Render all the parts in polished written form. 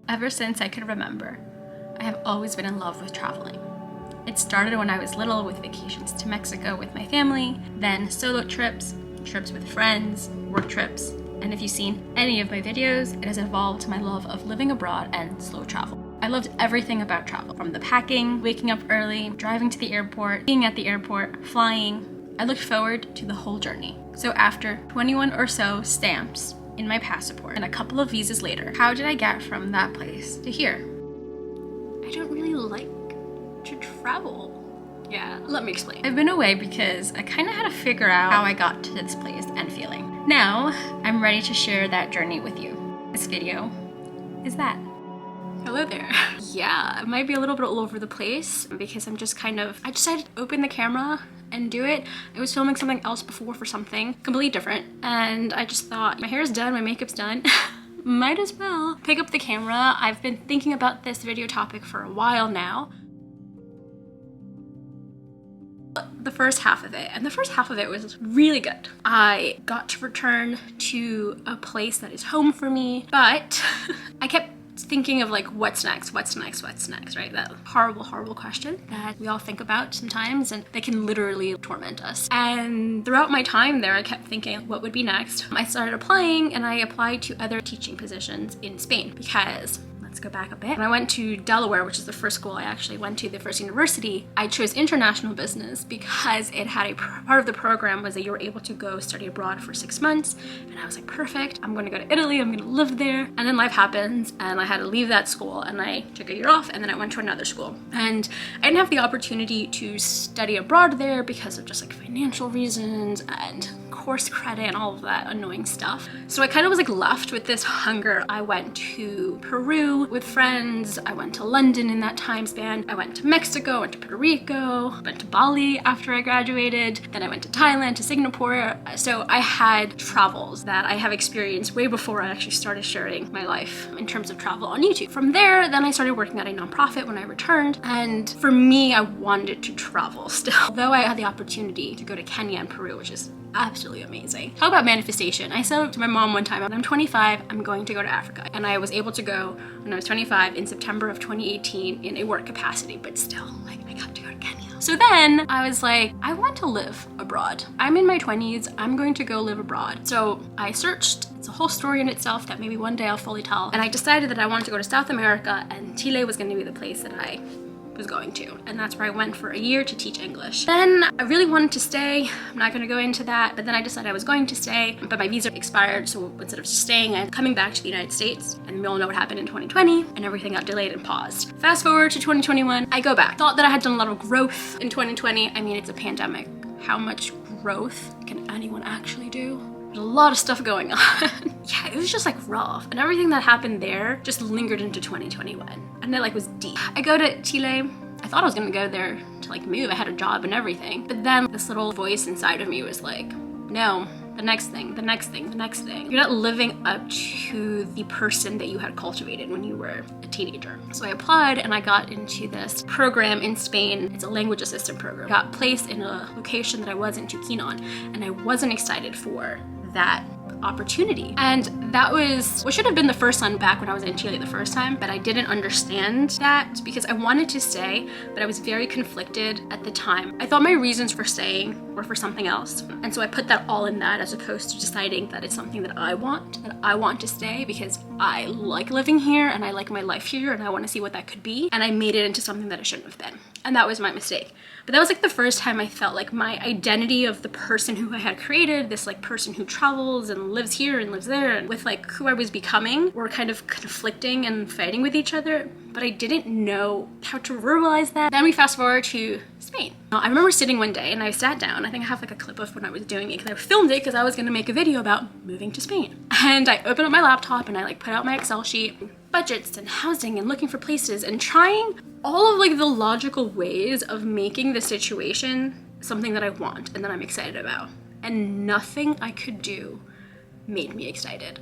Ever since I could remember, I have always been in love with traveling. It started when I was little with vacations to Mexico with my family, then solo trips, trips with friends, work trips, and if you've seen any of my videos, it has evolved to my love of living abroad and slow travel. I loved everything about travel, from the packing, waking up early, driving to the airport, being at the airport, flying. I looked forward to the whole journey. So after 21 or so stamps in my passport and a couple of visas later, how did I get from that place to here? I don't really like to travel. Yeah, let me explain. I've been away because I kind of had to figure out how I got to this place and feeling. Now, I'm ready to share that journey with you. This video is that. Hello there. Yeah, it might be a little bit all over the place because I decided to open the camera and do it. I was filming something else before for something completely different, and I just thought, my hair's done, my makeup's done. Might as well pick up the camera. I've been thinking about this video topic for a while now. The first half of it was really good. I got to return to a place that is home for me, but I kept thinking of like, what's next, right? That horrible question that we all think about sometimes, and they can literally torment us. And throughout my time there, I kept thinking, what would be next? I started applying, and I applied to other teaching positions in Spain because, let's go back a bit. When I went to Delaware, which is the first school I actually went to, the first university, I chose international business because it had part of the program was that you were able to go study abroad for 6 months. And I was like, perfect, I'm gonna go to Italy, I'm gonna live there. And then life happens and I had to leave that school, and I took a year off, and then I went to another school. And I didn't have the opportunity to study abroad there because of just like financial reasons and course credit and all of that annoying stuff. So I kind of was like left with this hunger. I went to Peru with friends. I went to London in that time span. I went to Mexico, went to Puerto Rico, went to Bali after I graduated. Then I went to Thailand, to Singapore. So I had travels that I have experienced way before I actually started sharing my life in terms of travel on YouTube. From there, then I started working at a nonprofit when I returned. And for me, I wanted to travel still. Although I had the opportunity to go to Kenya and Peru, which is absolutely amazing. Talk about manifestation. I said to my mom one time, when I'm 25, I'm going to go to Africa. And I was able to go when I was 25 in September of 2018 in a work capacity, but still, like, I got to go to Kenya. So then I was like, I want to live abroad. I'm in my 20s, I'm going to go live abroad. So I searched. It's a whole story in itself that maybe one day I'll fully tell. And I decided that I wanted to go to South America, and Chile was going to be the place that I was going to, and that's where I went for a year to teach English. Then I really wanted to stay. I'm not going to go into that, but then I decided I was going to stay, but my visa expired, so instead of staying and coming back to the United States, and we all know what happened in 2020, and everything got delayed and paused. Fast forward to 2021, I go back. Thought that I had done a lot of growth in 2020. I mean, it's a pandemic. How much growth can anyone actually do? There's a lot of stuff going on. Yeah, it was just like rough. And everything that happened there just lingered into 2021. And it like was deep. I go to Chile. I thought I was gonna go there to like move. I had a job and everything. But then this little voice inside of me was like, no, the next thing. You're not living up to the person that you had cultivated when you were a teenager. So I applied and I got into this program in Spain. It's a language assistant program. I got placed in a location that I wasn't too keen on, and I wasn't excited for that opportunity. And that was what should have been the first time back when I was in Chile the first time, but I didn't understand that because I wanted to stay, but I was very conflicted at the time. I thought my reasons for staying were for something else. And so I put that all in that as opposed to deciding that it's something that I want to stay because I like living here and I like my life here and I want to see what that could be. And I made it into something that it shouldn't have been. And that was my mistake. But that was like the first time I felt like my identity of the person who I had created, this like person who travels and lives here and lives there, and with like who I was becoming were kind of conflicting and fighting with each other. But I didn't know how to verbalize that. Then we fast forward to Spain. I remember sitting one day and I sat down. I think I have like a clip of when I was doing it because I filmed it because I was going to make a video about moving to Spain. And I opened up my laptop and I like put out my Excel sheet, budgets and housing and looking for places and trying all of like the logical ways of making the situation something that I want and that I'm excited about. And nothing I could do made me excited.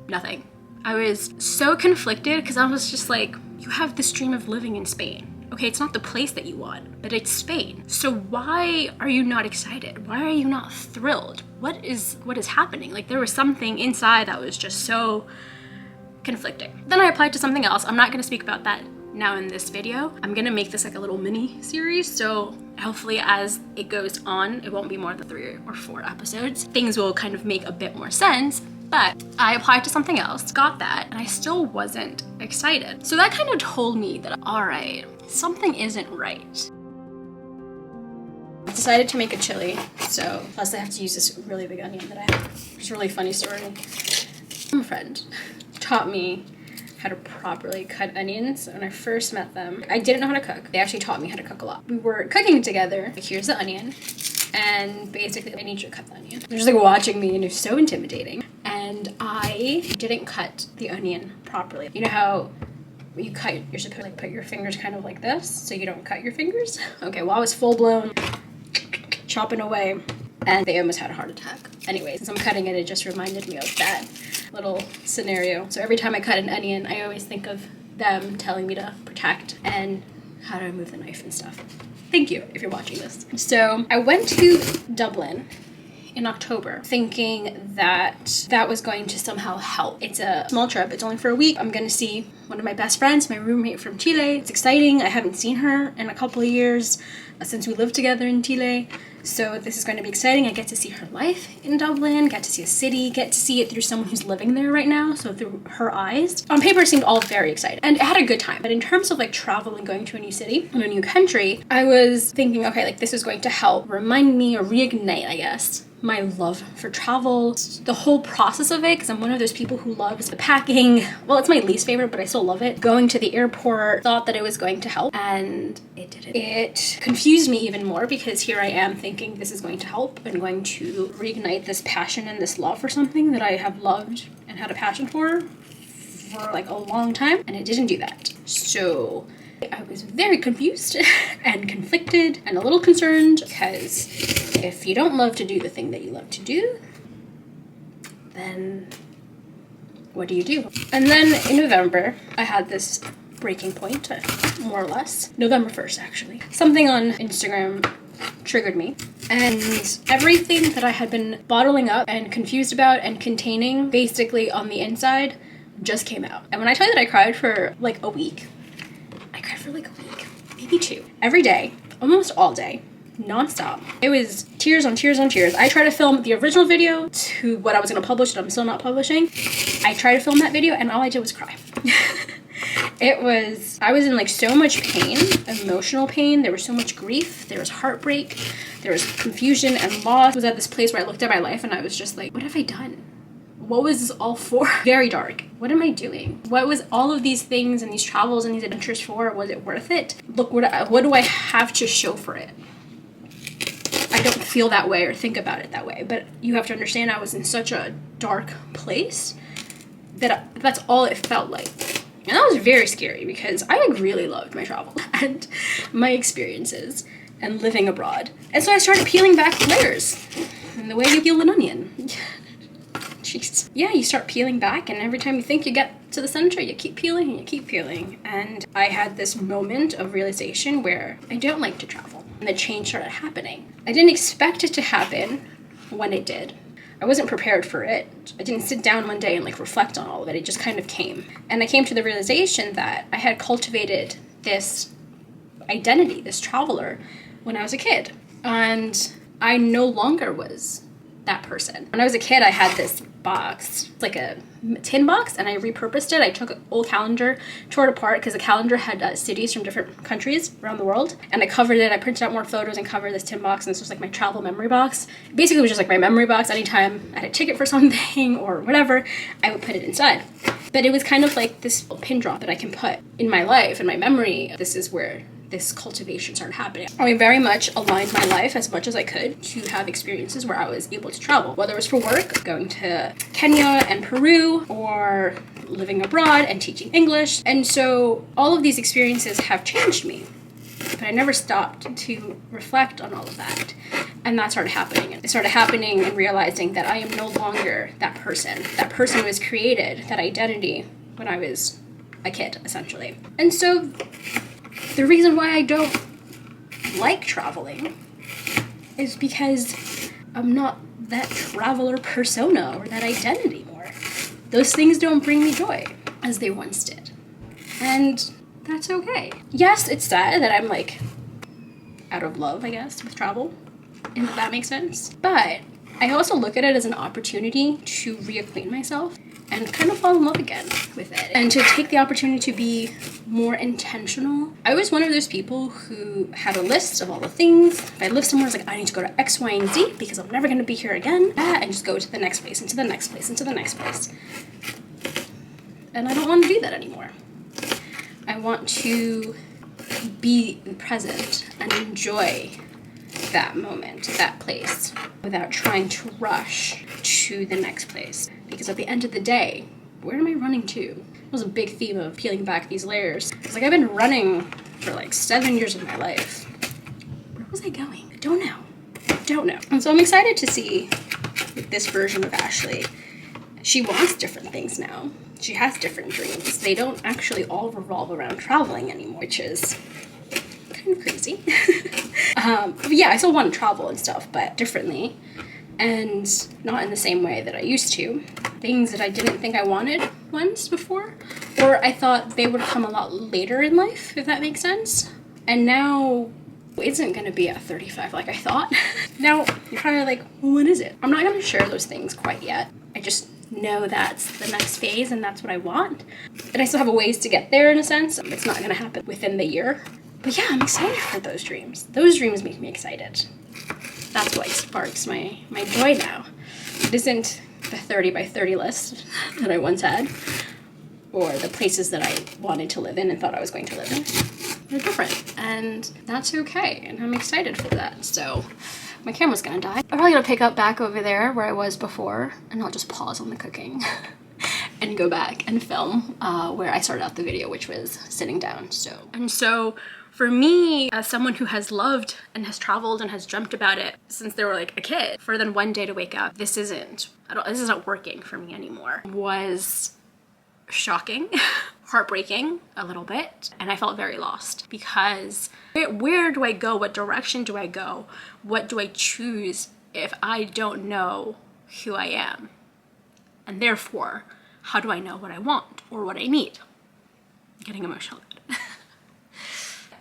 Nothing. I was so conflicted because I was just like, you have this dream of living in Spain. Okay, it's not the place that you want, but it's Spain. So why are you not excited? Why are you not thrilled? What is happening? Like there was something inside that was just so conflicting. Then I applied to something else. I'm not gonna speak about that now in this video. I'm gonna make this like a little mini series, so hopefully as it goes on, it won't be more than 3 or 4 episodes. Things will kind of make a bit more sense. But I applied to something else, got that, and I still wasn't excited. So that kind of told me that, all right, something isn't right. I decided to make a chili, so plus I have to use this really big onion that I have. It's a really funny story. My friend taught me how to properly cut onions when I first met them. I didn't know how to cook. They actually taught me how to cook a lot. We were cooking together. Like, here's the onion, and basically I need you to cut the onion. They're just like watching me, and it's so intimidating. And I didn't cut the onion properly. You know how you cut, you're supposed to like put your fingers kind of like this so you don't cut your fingers? Okay, well I was full blown chopping away and they almost had a heart attack. Anyways, since I'm cutting it, it just reminded me of that little scenario. So every time I cut an onion, I always think of them telling me to protect and how to remove the knife and stuff. Thank you if you're watching this. So I went to Dublin in October thinking that that was going to somehow help. It's a small trip, it's only for a week. I'm gonna see one of my best friends, my roommate from Chile. It's exciting. I haven't seen her in a couple of years since we lived together in Chile. So this is going to be exciting. I get to see her life in Dublin, get to see a city, get to see it through someone who's living there right now, so through her eyes. On paper, it seemed all very exciting, and I had a good time. But in terms of like travel and going to a new city, in a new country, I was thinking, okay, like this is going to help remind me or reignite, I guess, my love for travel, the whole process of it, because I'm one of those people who loves the packing. Well, it's my least favorite, but I still love it. Going to the airport, thought that it was going to help, and it didn't. It confused me even more because here I am thinking this is going to help and going to reignite this passion and this love for something that I have loved and had a passion for like a long time, and it didn't do that. So I was very confused and conflicted and a little concerned, because if you don't love to do the thing that you love to do, then what do you do? And then in November, I had this breaking point, more or less. November 1st, actually. Something on Instagram triggered me, and everything that I had been bottling up and confused about and containing basically on the inside just came out. And when I tell you that I cried for like a week, I cried for like a week, maybe 2. Every day, almost all day, non-stop. It was tears on tears on tears. I tried to film the original video to what I was gonna publish that I'm still not publishing. I tried to film that video and all I did was cry. I was in like so much pain, emotional pain. There was so much grief. There was heartbreak. There was confusion and loss. I was at this place where I looked at my life and I was just like, what have I done? What was this all for? Very dark. What am I doing? What was all of these things and these travels and these adventures for? Was it worth it? Look, what do I have to show for it? I don't feel that way or think about it that way, but you have to understand I was in such a dark place that that's all it felt like. And that was very scary because I really loved my travel and my experiences and living abroad. And so I started peeling back layers in the way you peel an onion. Jeez. Yeah, you start peeling back, and every time you think you get to the center, you keep peeling and you keep peeling. And I had this moment of realization where I don't like to travel, and the change started happening. I didn't expect it to happen when it did. I wasn't prepared for it. I didn't sit down one day and like reflect on all of it. It just kind of came. And I came to the realization that I had cultivated this identity, this traveler, when I was a kid. And I no longer was that person. When I was a kid, I had this box, like a tin box, and I repurposed it. I took an old calendar, tore it apart because the calendar had cities from different countries around the world, and I covered it. I printed out more photos and covered this tin box, and this was like my travel memory box. Basically, it was just like my memory box. Anytime I had a ticket for something or whatever, I would put it inside. But it was kind of like this pin drop that I can put in my life, in my memory. This is where this cultivation started happening. I very much aligned my life as much as I could to have experiences where I was able to travel, whether it was for work, going to Kenya and Peru, or living abroad and teaching English. And so all of these experiences have changed me, but I never stopped to reflect on all of that. And that started happening. It started happening and realizing that I am no longer that person. That person who was created, that identity, when I was a kid, essentially. And so the reason why I don't like traveling is because I'm not that traveler persona or that identity more. Those things don't bring me joy. as they once did. And that's okay. Yes, it's sad that I'm like out of love, I guess, with travel, and that makes sense. But I also look at it as an opportunity to reacquaint myself and kind of fall in love again with it, and to take the opportunity to be more intentional. I was one of those people who had a list of all the things. If I lived somewhere, I was like, I need to go to X, Y, and Z because I'm never going to be here again. And just go to the next place, and to the next place, and to the next place. And I don't want to do that anymore. I want to be present and enjoy that moment, that place, without trying to rush to the next place. Because at the end of the day, where am I running to? It was a big theme of peeling back these layers. It's like I've been running for like 7 years of my life. Where was I going? I don't know. And so I'm excited to see this version of Ashely. She wants different things now. She has different dreams. They don't actually all revolve around traveling anymore, which is kind of crazy. But yeah, I still want to travel and stuff, but differently. And not in the same way that I used to. Things that I didn't think I wanted once before, or I thought they would come a lot later in life, if that makes sense. And now it isn't going to be at 35 like I thought. Now you're kind of like, well, when is it? I'm not going to share those things quite yet. I just know that's the next phase and that's what I want. And I still have a ways to get there in a sense. It's not going to happen within the year. But yeah, I'm excited for those dreams. Those dreams make me excited. That's what sparks my joy now. It isn't the 30 by 30 list that I once had, or the places that I wanted to live in and thought I was going to live in. They're different, and that's okay, and I'm excited for that. So my camera's gonna die. I'm probably gonna pick up back over there where I was before, and I'll just pause on the cooking and go back and film where I started out the video, which was sitting down. So for me, as someone who has loved and has traveled and has dreamt about it since they were like a kid, for then one day to wake up, this isn't working for me anymore, was shocking, heartbreaking a little bit, and I felt very lost because where do I go? What direction do I go? What do I choose if I don't know who I am? And therefore, how do I know what I want or what I need? I'm getting emotional.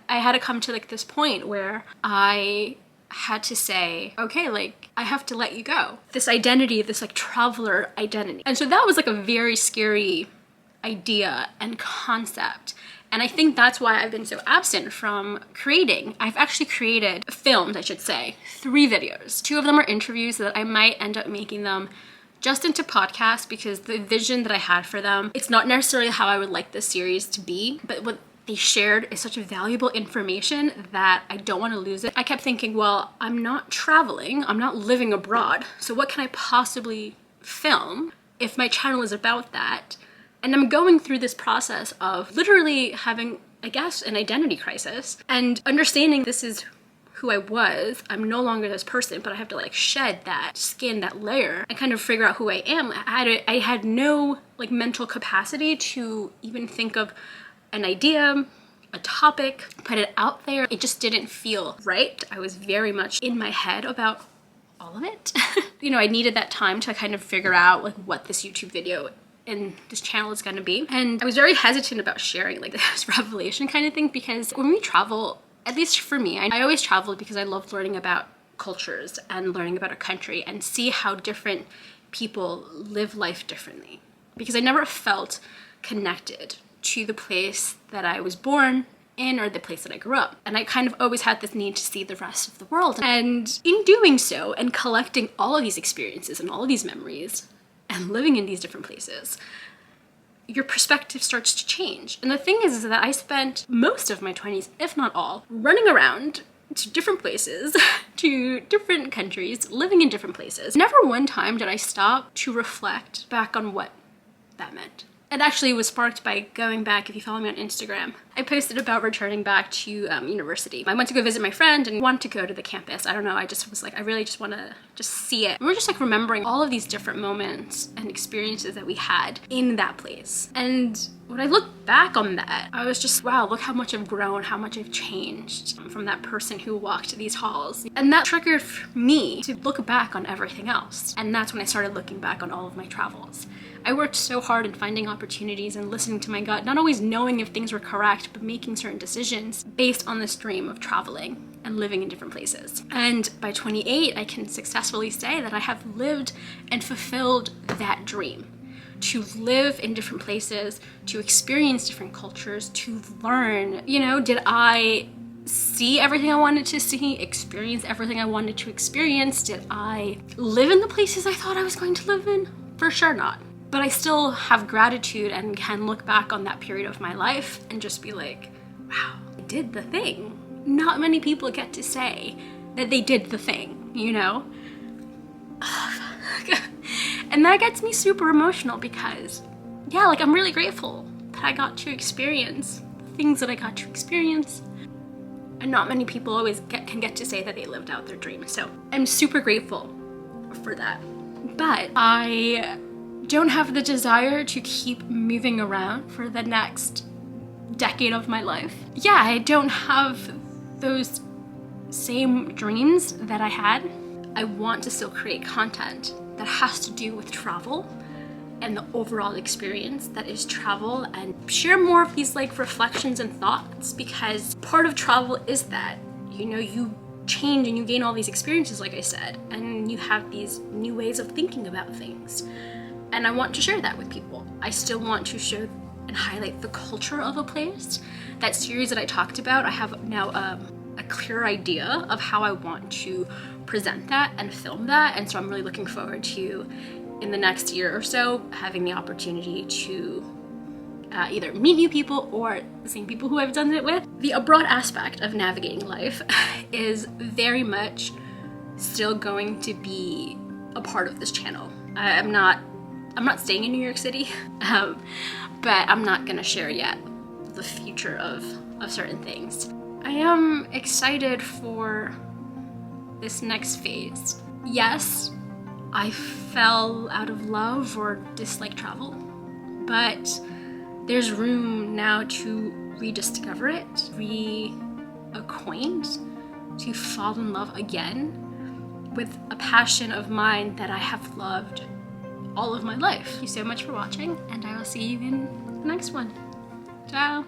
I had to come to like this point where I had to say, okay, like I have to let you go. This identity, this like traveler identity. And so that was like a very scary idea and concept. And I think that's why I've been so absent from creating. I've actually filmed, I should say, 3 videos. 2 of them are interviews that I might end up making them just into podcasts because the vision that I had for them, it's not necessarily how I would like this series to be, but what they shared is such a valuable information that I don't want to lose it. I kept thinking, well, I'm not traveling, I'm not living abroad, so what can I possibly film if my channel is about that? And I'm going through this process of literally having, I guess, an identity crisis and understanding this is who I was. I'm no longer this person, but I have to like shed that skin, that layer, and kind of figure out who I am. I had no like mental capacity to even think of an idea, a topic, put it out there. It just didn't feel right. I was very much in my head about all of it. You know, I needed that time to kind of figure out like what this YouTube video and this channel is going to be. And I was very hesitant about sharing like this revelation kind of thing because when we travel, at least for me, I always traveled because I loved learning about cultures and learning about a country and see how different people live life differently. Because I never felt connected to the place that I was born in or the place that I grew up. And I kind of always had this need to see the rest of the world. And in doing so and collecting all of these experiences and all of these memories and living in these different places, your perspective starts to change. And the thing is that I spent most of my 20s, if not all, running around to different places, to different countries, living in different places. Never one time did I stop to reflect back on what that meant. It actually was sparked by going back, if you follow me on Instagram, I posted about returning back to university. I went to go visit my friend and wanted to go to the campus. I don't know, I just was like, I really just want to just see it. We were just like remembering all of these different moments and experiences that we had in that place. And when I look back on that, I was just, wow, look how much I've grown, how much I've changed from that person who walked these halls. And that triggered me to look back on everything else. And that's when I started looking back on all of my travels. I worked so hard in finding opportunities and listening to my gut, not always knowing if things were correct, but making certain decisions based on this dream of traveling and living in different places. And by 28, I can successfully say that I have lived and fulfilled that dream. To live in different places, to experience different cultures, to learn. You know, did I see everything I wanted to see, experience everything I wanted to experience? Did I live in the places I thought I was going to live in? For sure not. But I still have gratitude and can look back on that period of my life and just be like, wow, I did the thing. Not many people get to say that they did the thing, you know? And that gets me super emotional because, yeah, like I'm really grateful that I got to experience the things that I got to experience. And not many people always can get to say that they lived out their dream. So I'm super grateful for that. But I don't have the desire to keep moving around for the next decade of my life. Yeah, I don't have those same dreams that I had. I want to still create content that has to do with travel and the overall experience that is travel, and share more of these like reflections and thoughts, because part of travel is that, you know, you change and you gain all these experiences, like I said, and you have these new ways of thinking about things. And I want to share that with people. I still want to show and highlight the culture of a place. That series that I talked about, I have now a clear idea of how I want to present that and film that. And so I'm really looking forward to, in the next year or so, having the opportunity to either meet new people or the same people who I've done it with. The abroad aspect of navigating life is very much still going to be a part of this channel. I'm not staying in New York City, but I'm not gonna share yet the future of certain things. I am excited for this next phase. Yes, I fell out of love or dislike travel, but there's room now to rediscover it, reacquaint, to fall in love again with a passion of mine that I have loved all of my life. Thank you so much for watching, and I will see you in the next one. Ciao.